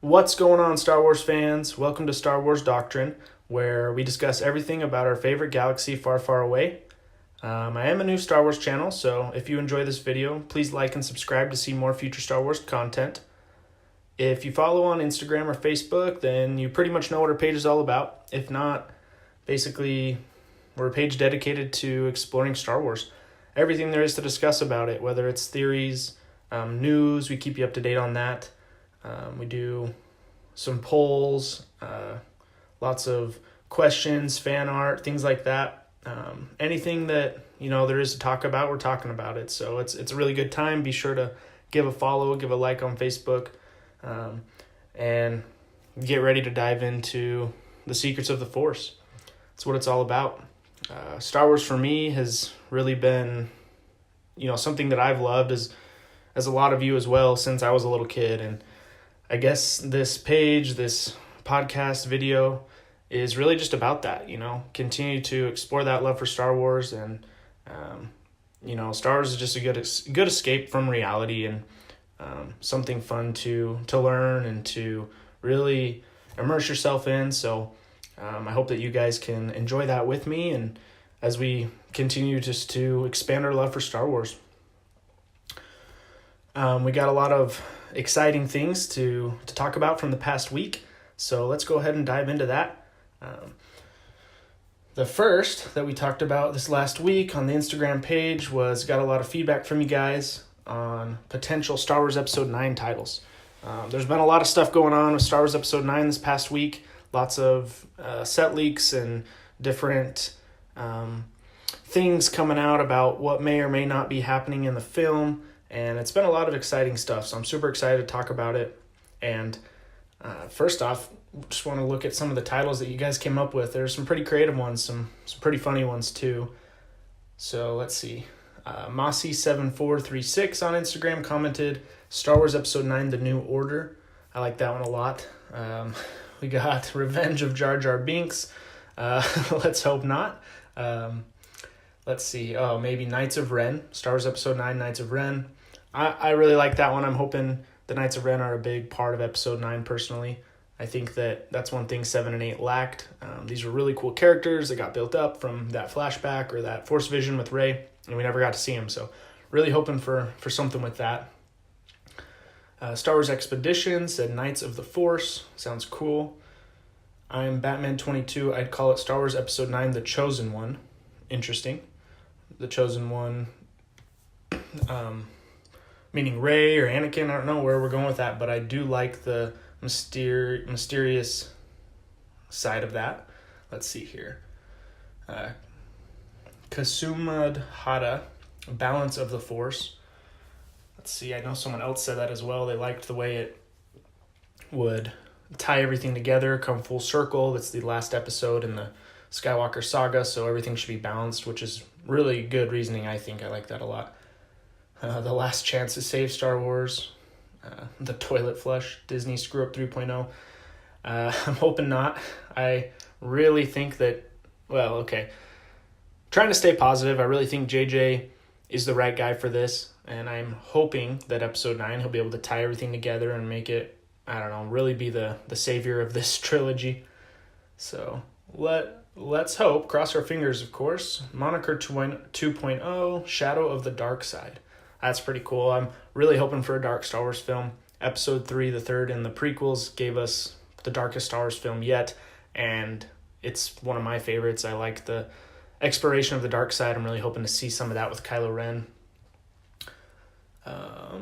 What's going on, Star Wars fans? Welcome to Star Wars Doctrine, where we discuss everything about our favorite galaxy far, far away. I am a new Star Wars channel, so if you enjoy this video, please like and subscribe to see more future Star Wars content. If you follow on Instagram or Facebook, then you pretty much know what our page is all about. If not, basically, we're a page dedicated to exploring Star Wars. Everything there is to discuss about it, whether it's theories, news, we keep you up to date on that. We do some polls, lots of questions, fan art, things like that. Anything that there is to talk about, we're talking about it. So it's a really good time. Be sure to give a follow, give a like on Facebook, and get ready to dive into the secrets of the Force. That's what it's all about. Star Wars for me has really been, something that I've loved as a lot of you as well since I was a little kid. And I guess this page, this podcast video is really just about that, continue to explore that love for Star Wars. And, Star Wars is just a good escape from reality and something fun to learn and to really immerse yourself in. So I hope that you guys can enjoy that with me and as we continue just to expand our love for Star Wars. We got a lot of exciting things to talk about from the past week, so let's go ahead and dive into that. The first that we talked about this last week on the Instagram page got a lot of feedback from you guys on potential Star Wars Episode 9 titles. There's been a lot of stuff going on with Star Wars Episode 9 this past week, lots of set leaks and different things coming out about what may or may not be happening in the film. And it's been a lot of exciting stuff, so I'm super excited to talk about it. And first off, just want to look at some of the titles that you guys came up with. There's some pretty creative ones, some pretty funny ones too. So let's see. Mossy7436 on Instagram commented, Star Wars Episode 9, The New Order. I like that one a lot. We got Revenge of Jar Jar Binks. Let's hope not. Let's see. Oh, maybe Knights of Ren. Star Wars Episode 9, Knights of Ren. I really like that one. I'm hoping the Knights of Ren are a big part of Episode 9 personally. I think that's one thing 7 and 8 lacked. These were really cool characters that got built up from that flashback or that Force Vision with Rey, and we never got to see them. So really hoping for something with that. Star Wars Expedition said Knights of the Force. Sounds cool. I'm Batman22. I'd call it Star Wars Episode 9, The Chosen One. Interesting. The Chosen One, meaning Rey or Anakin. I don't know where we're going with that, but I do like the mysterious side of that. Let's see here. Kasumad Hada, Balance of the Force. Let's see, I know someone else said that as well. They liked the way it would tie everything together, come full circle. That's the last episode in the Skywalker saga, so everything should be balanced, which is really good reasoning, I think. I like that a lot. The Last Chance to Save Star Wars. The Toilet Flush, Disney Screw Up 3.0. I'm hoping not. I really think that, trying to stay positive. I really think JJ is the right guy for this, and I'm hoping that Episode 9, he'll be able to tie everything together and make it, really be the savior of this trilogy. So let's hope, cross our fingers, of course. Moniker 2.0, Shadow of the Dark Side. That's pretty cool. I'm really hoping for a dark Star Wars film. Episode 3, the third, and the prequels gave us the darkest Star Wars film yet, and it's one of my favorites. I like the exploration of the dark side. I'm really hoping to see some of that with Kylo Ren. A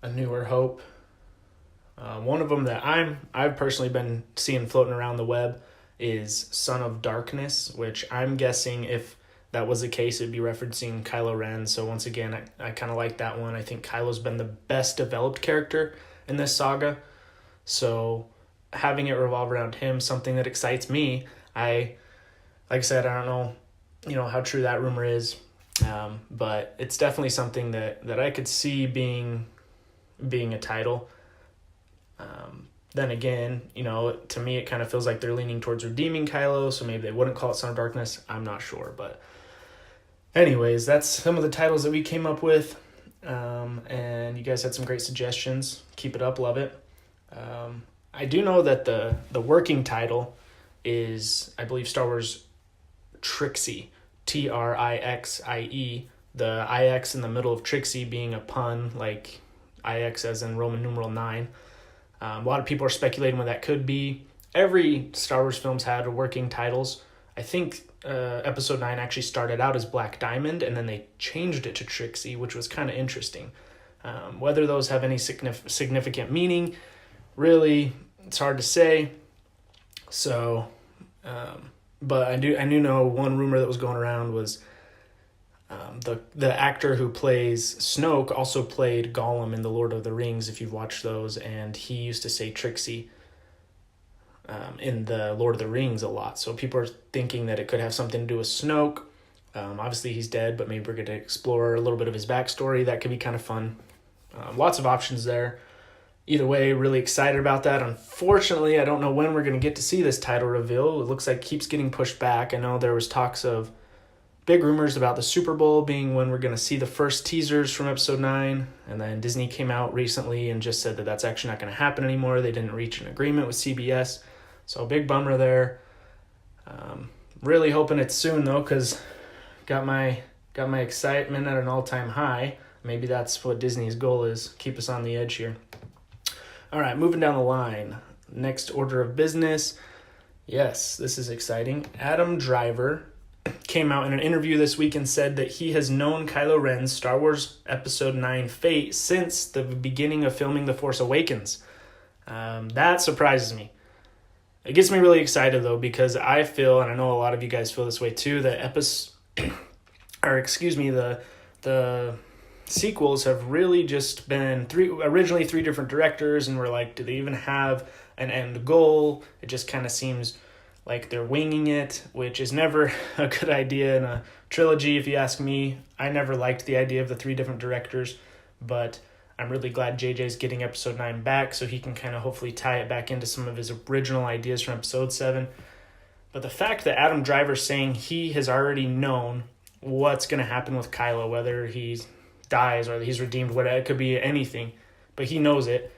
Newer Hope. One of them that I've personally been seeing floating around the web is Son of Darkness, which I'm guessing if that was the case, it'd be referencing Kylo Ren. So once again, I kind of like that one. I think Kylo's been the best developed character in this saga. So having it revolve around him, something that excites me. Like I said, I don't know, how true that rumor is. But it's definitely something that I could see being a title. Then again, to me, it kind of feels like they're leaning towards redeeming Kylo, so maybe they wouldn't call it Son of Darkness. I'm not sure, but anyways, that's some of the titles that we came up with. and you guys had some great suggestions. Keep it up, love it. I do know that the working title is, I believe, Star Wars Trixie, Trixie, the IX in the middle of Trixie being a pun, like IX as in Roman numeral 9. A lot of people are speculating what that could be. Every Star Wars film's had working titles. I think Episode 9 actually started out as Black Diamond, and then they changed it to Trixie, which was kind of interesting. Whether those have any significant meaning, really, it's hard to say. So, but I do know one rumor that was going around was the actor who plays Snoke also played Gollum in The Lord of the Rings, if you've watched those, and he used to say Trixie in the Lord of the Rings a lot. So people are thinking that it could have something to do with Snoke. Obviously he's dead, but maybe we're going to explore a little bit of his backstory. That could be kind of fun. Lots of options there. Either way, really excited about that. Unfortunately, I don't know when we're going to get to see this title reveal. It looks like it keeps getting pushed back. I know there was talks of big rumors about the Super Bowl being when we're going to see the first teasers from Episode 9, and then Disney came out recently and just said that that's actually not going to happen anymore. They didn't reach an agreement with CBS, so a big bummer there. Really hoping it's soon, though, because got my excitement at an all-time high. Maybe that's what Disney's goal is, keep us on the edge here. All right, moving down the line. Next order of business. Yes, this is exciting. Adam Driver came out in an interview this week and said that he has known Kylo Ren's Star Wars Episode 9 fate since the beginning of filming The Force Awakens. That surprises me. It gets me really excited, though, because I feel, and I know a lot of you guys feel this way too, that the sequels have really just been originally three different directors, and we're like, do they even have an end goal? It just kind of seems like they're winging it, which is never a good idea in a trilogy, if you ask me. I never liked the idea of the three different directors, but I'm really glad JJ's getting Episode 9 back so he can kind of hopefully tie it back into some of his original ideas from Episode 7. But the fact that Adam Driver's saying he has already known what's going to happen with Kylo, whether he dies or he's redeemed, whatever, it could be anything, but he knows it,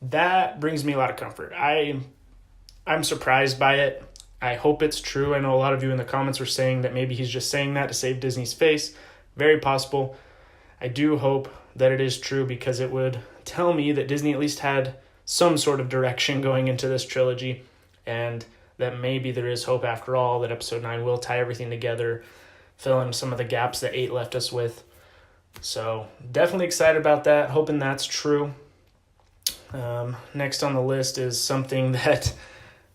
that brings me a lot of comfort. I'm surprised by it. I hope it's true. I know a lot of you in the comments were saying that maybe he's just saying that to save Disney's face. Very possible. I do hope that it is true, because it would tell me that Disney at least had some sort of direction going into this trilogy, and that maybe there is hope after all, that Episode 9 will tie everything together, fill in some of the gaps that 8 left us with. So definitely excited about that, hoping that's true. Next on the list is something that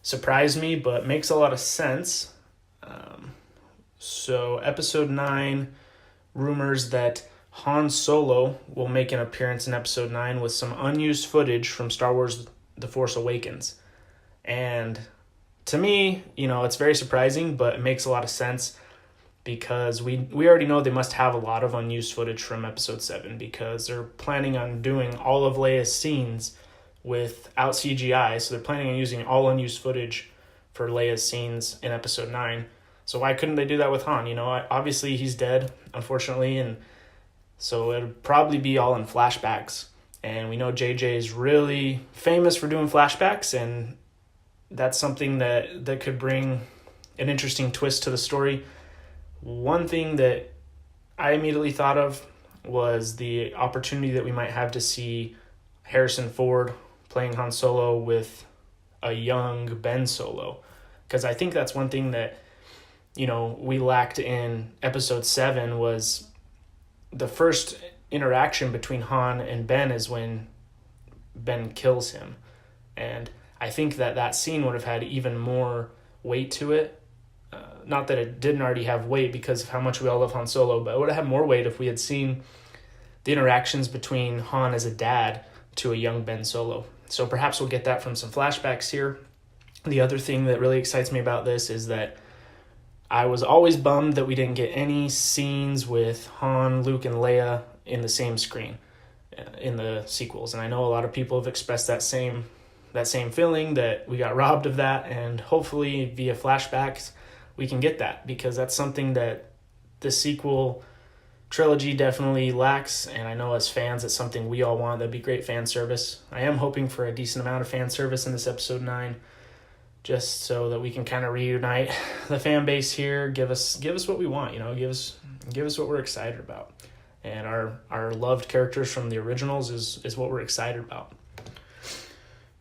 surprised me but makes a lot of sense. So Episode 9, rumors that Han Solo will make an appearance in Episode 9 with some unused footage from Star Wars The Force Awakens. And to me, it's very surprising, but it makes a lot of sense, because we already know they must have a lot of unused footage from Episode 7, because they're planning on doing all of Leia's scenes without CGI, so they're planning on using all unused footage for Leia's scenes in Episode 9. So why couldn't they do that with Han? Obviously he's dead, unfortunately, and so it'd probably be all in flashbacks. And we know JJ is really famous for doing flashbacks, and that's something that could bring an interesting twist to the story. One thing that I immediately thought of was the opportunity that we might have to see Harrison Ford playing Han Solo with a young Ben Solo. Because I think that's one thing that, we lacked in Episode 7 was the first interaction between Han and Ben is when Ben kills him. And I think that scene would have had even more weight to it. Not that it didn't already have weight because of how much we all love Han Solo, but it would have had more weight if we had seen the interactions between Han as a dad to a young Ben Solo. So perhaps we'll get that from some flashbacks here. The other thing that really excites me about this is that I was always bummed that we didn't get any scenes with Han, Luke, and Leia in the same screen in the sequels. And I know a lot of people have expressed that same feeling, that we got robbed of that, and hopefully via flashbacks we can get that, because that's something that the sequel trilogy definitely lacks, and I know as fans it's something we all want. That'd be great fan service. I am hoping for a decent amount of fan service in this episode 9, just so that we can kind of reunite the fan base here. Give us what we want, give us what we're excited about. And our loved characters from the originals is what we're excited about.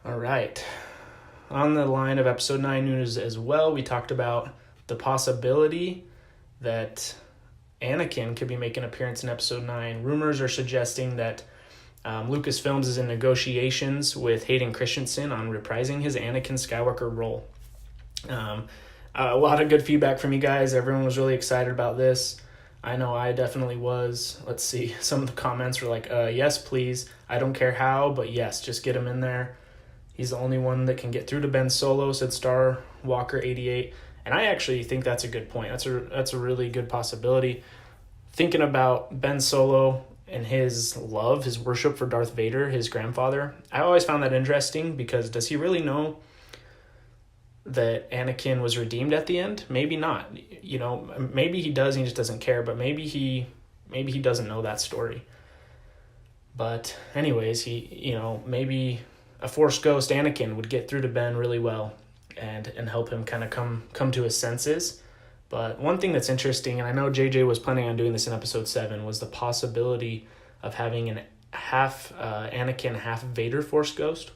All right. On the line of episode 9 news as well, we talked about the possibility that Anakin could be making an appearance in episode 9. Rumors are suggesting that Lucasfilms is in negotiations with Hayden Christensen on reprising his Anakin Skywalker role. A lot of good feedback from you guys. Everyone was really excited about this. I know I definitely was. Let's see. Some of the comments were like, yes, please. I don't care how, but yes, just get him in there. He's the only one that can get through to Ben Solo, said Star Walker 88. And I actually think that's a good point. That's a really good possibility. Thinking about Ben Solo and his love, his worship for Darth Vader, his grandfather, I always found that interesting, because does he really know that Anakin was redeemed at the end? Maybe not. Maybe he does and he just doesn't care, but maybe he doesn't know that story. But anyways, maybe a Force ghost Anakin would get through to Ben really well and help him kind of come to his senses. But one thing that's interesting, and I know JJ was planning on doing this in episode 7, was the possibility of having a half Anakin, half Vader Force ghost.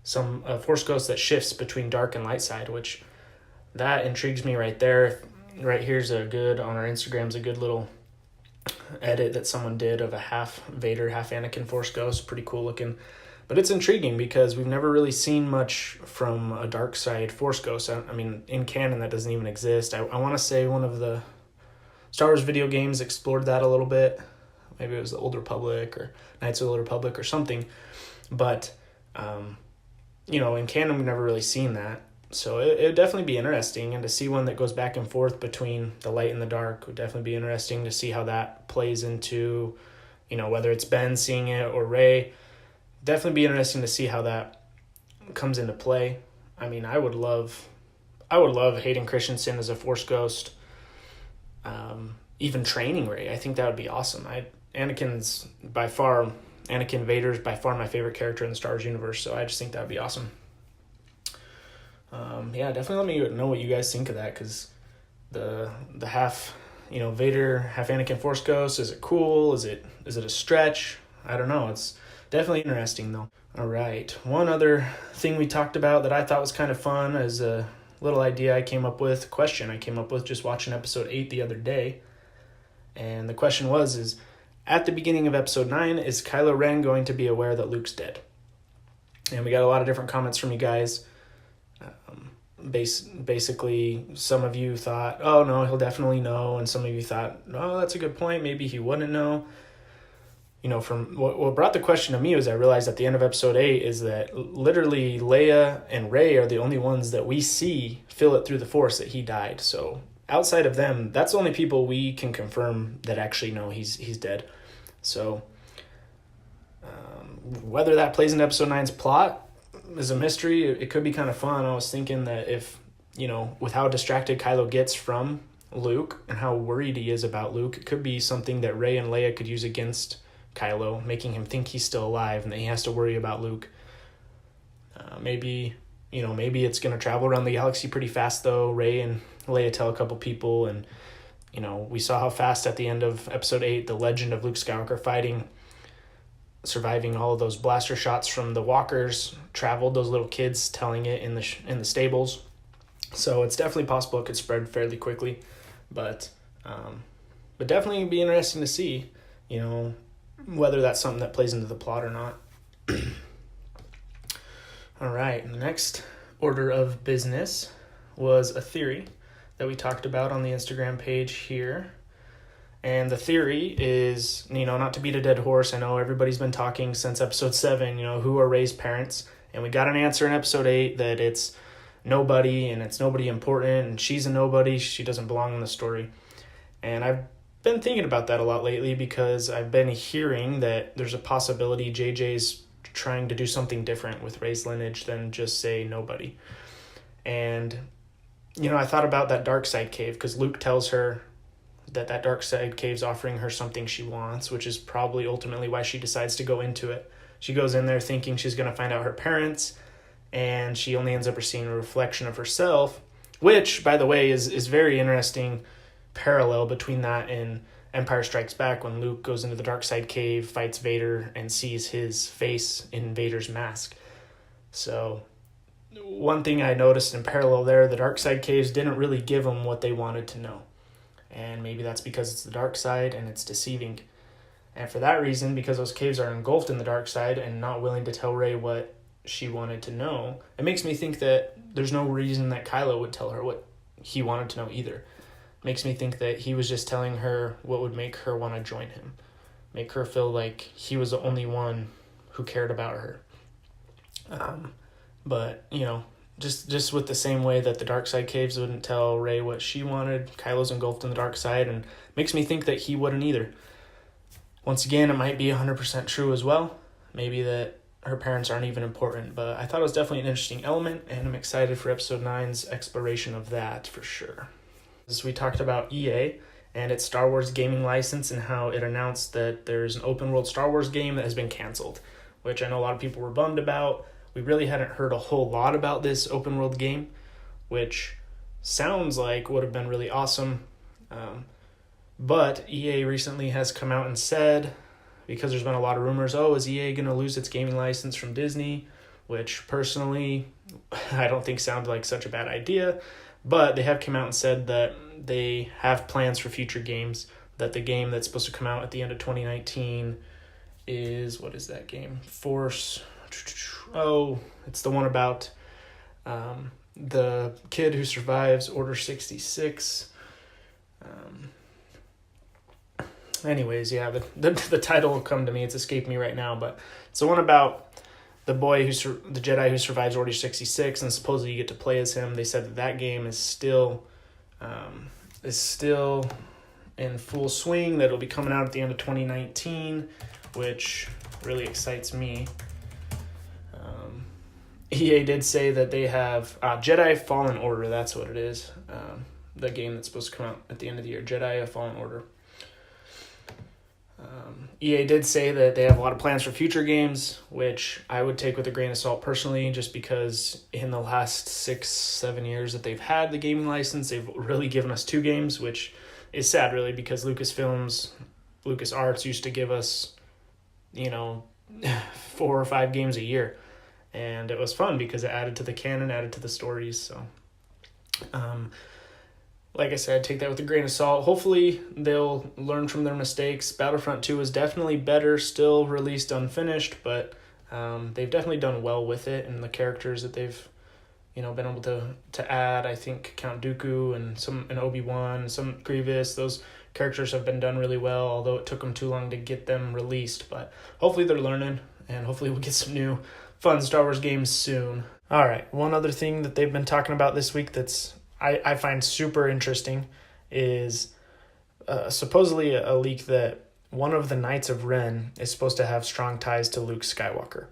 Some Force ghost that shifts between dark and light side, which that intrigues me right there. Right here's on our Instagram's a good little edit that someone did of a half Vader, half Anakin Force ghost. Pretty cool looking. But it's intriguing because we've never really seen much from a dark side Force ghost. I mean, in canon, that doesn't even exist. I want to say one of the Star Wars video games explored that a little bit. Maybe it was the Old Republic or Knights of the Old Republic or something. But, in canon, we've never really seen that. So it would definitely be interesting. And to see one that goes back and forth between the light and the dark would definitely be interesting to see how that plays into, whether it's Ben seeing it or Rey. Definitely be interesting to see how that comes into play. I mean, I would love Hayden Christensen as a Force ghost. Even training Rey, I think that would be awesome. Anakin Vader is by far my favorite character in the Star Wars universe, so I just think that would be awesome. Definitely let me know what you guys think of that, because the half, Vader, half Anakin Force ghost, is it cool? Is it a stretch? I don't know. It's definitely interesting, though. All right. One other thing we talked about that I thought was kind of fun is a little idea I came up with, question I came up with just watching episode 8 the other day. And the question was, at the beginning of episode 9, is Kylo Ren going to be aware that Luke's dead? And we got a lot of different comments from you guys. Basically, some of you thought, oh, no, he'll definitely know. And some of you thought, oh, that's a good point. Maybe he wouldn't know. From what brought the question to me was I realized at the end of episode 8 is that literally Leia and Rey are the only ones that we see feel it through the Force that he died. So outside of them, that's the only people we can confirm that actually know he's dead. So whether that plays into episode 9's plot is a mystery. It could be kind of fun. I was thinking that if, with how distracted Kylo gets from Luke and how worried he is about Luke, it could be something that Rey and Leia could use against Kylo, making him think he's still alive and that he has to worry about Luke. Maybe it's going to travel around the galaxy pretty fast, though. Rey and Leia tell a couple people, and, we saw how fast at the end of episode 8, the legend of Luke Skywalker surviving all of those blaster shots from the walkers, traveled, those little kids telling it in the stables. So it's definitely possible it could spread fairly quickly, but definitely be interesting to see, whether that's something that plays into the plot or not. All right, the next order of business was a theory that we talked about on the Instagram page here. And the theory is, not to beat a dead horse. I know everybody's been talking since episode 7, who are Rey's parents. And we got an answer in episode 8 that it's nobody and it's nobody important and she's a nobody. She doesn't belong in the story. And I've been thinking about that a lot lately because I've been hearing that there's a possibility JJ's trying to do something different with Rey's lineage than just say nobody. And, I thought about that dark side cave because Luke tells her that dark side cave's offering her something she wants, which is probably ultimately why she decides to go into it. She goes in there thinking she's going to find out her parents, and she only ends up seeing a reflection of herself, which, by the way, is very interesting parallel between that and Empire Strikes Back, when Luke goes into the dark side cave, fights Vader, and sees his face in Vader's mask. So one thing I noticed in parallel there, the dark side caves didn't really give them what they wanted to know. And maybe that's because it's the dark side and it's deceiving. And for that reason, because those caves are engulfed in the dark side and not willing to tell Rey what she wanted to know, it makes me think that there's no reason that Kylo would tell her what he wanted to know either. Makes me think that he was just telling her what would make her want to join him. Make her feel like he was the only one who cared about her. But, just with the same way that the dark side caves wouldn't tell Rey what she wanted, Kylo's engulfed in the dark side, and makes me think that he wouldn't either. Once again, it might be 100% true as well. Maybe that her parents aren't even important, but I thought it was definitely an interesting element, and I'm excited for Episode 9's exploration of that for sure. As we talked about EA and its Star Wars gaming license and how it announced that there's an open world Star Wars game that has been canceled, which I know a lot of people were bummed about. We really hadn't heard a whole lot about this open world game, which sounds like would have been really awesome. But EA recently has come out and said, because there's been a lot of rumors, is EA going to lose its gaming license from Disney? Which personally, I don't think sounds like such a bad idea. But they have come out and said that they have plans for future games, that the game that's supposed to come out at the end of 2019 is, what is that game? Force. It's the one about the kid who survives Order 66. The title will come to me. It's escaped me right now, but it's the one about the boy the Jedi who survives Order 66, and supposedly you get to play as him. They said that game is still in full swing. That'll be coming out at the end of 2019, which really excites me. EA did say that they have Jedi Fallen Order. That's what it is. The game that's supposed to come out at the end of the year, Jedi Fallen Order. EA did say that they have a lot of plans for future games, which I would take with a grain of salt personally, just because in the last 6-7 years that they've had the gaming license, they've really given us 2 games, which is sad really, because LucasArts used to give us, 4 or 5 games a year. And it was fun because it added to the canon, added to the stories. So, like I said, take that with a grain of salt. Hopefully, they'll learn from their mistakes. Battlefront 2 is definitely better, still released unfinished, but they've definitely done well with it, and the characters that they've, been able to add. I think Count Dooku and Obi-Wan, some Grievous, those characters have been done really well, although it took them too long to get them released. But hopefully they're learning, and hopefully we'll get some new fun Star Wars games soon. All right, one other thing that they've been talking about this week that's I find super interesting is supposedly a leak that one of the Knights of Ren is supposed to have strong ties to Luke Skywalker.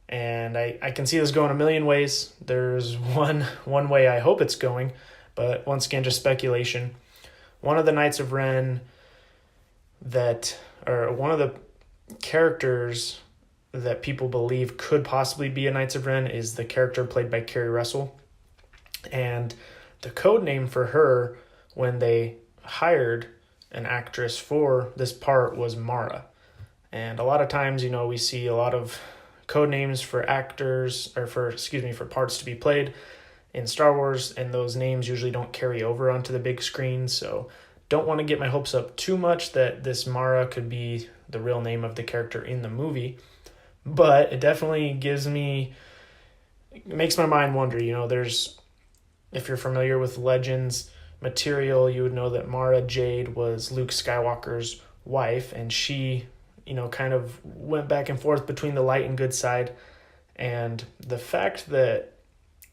And I can see this going a million ways. There's one way I hope it's going, but once again, just speculation. One of the Knights of Ren one of the characters that people believe could possibly be a Knights of Ren is the character played by Kerry Russell. And the code name for her when they hired an actress for this part was Mara. And a lot of times, we see a lot of code names for actors, or for parts to be played in Star Wars, and those names usually don't carry over onto the big screen. So don't want to get my hopes up too much that this Mara could be the real name of the character in the movie. But it definitely makes my mind wonder. If you're familiar with Legends material, you would know that Mara Jade was Luke Skywalker's wife, and she, kind of went back and forth between the light and good side. And the fact that,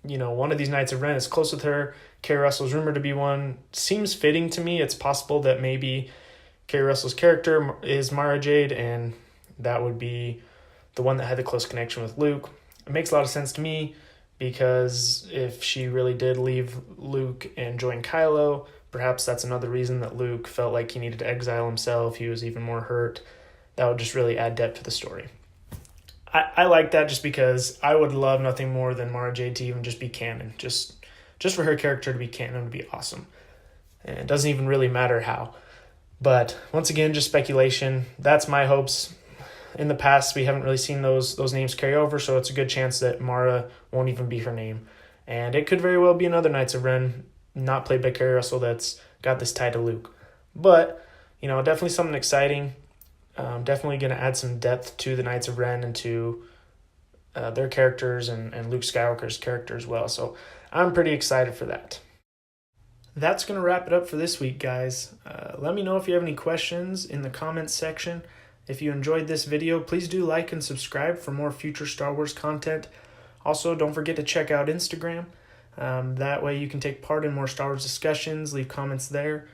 one of these Knights of Ren is close with her, Kerry Russell's rumored to be one, seems fitting to me. It's possible that maybe Kerry Russell's character is Mara Jade, and that would be the one that had the close connection with Luke. It makes a lot of sense to me, because if she really did leave Luke and join Kylo, perhaps that's another reason that Luke felt like he needed to exile himself. He was even more hurt. That would just really add depth to the story. I like that just because I would love nothing more than Mara Jade to even just be canon. Just for her character to be canon would be awesome. And it doesn't even really matter how. But once again, just speculation. That's my hopes. In the past, we haven't really seen those names carry over, so it's a good chance that Mara won't even be her name. And it could very well be another Knights of Ren, not played by Keri Russell, that's got this tie to Luke. But, definitely something exciting. Definitely going to add some depth to the Knights of Ren and to their characters and Luke Skywalker's character as well. So I'm pretty excited for that. That's going to wrap it up for this week, guys. Let me know if you have any questions in the comments section. If you enjoyed this video, please do like and subscribe for more future Star Wars content. Also, don't forget to check out Instagram. That way you can take part in more Star Wars discussions, leave comments there,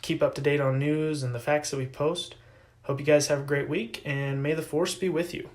keep up to date on news and the facts that we post. Hope you guys have a great week, and may the Force be with you.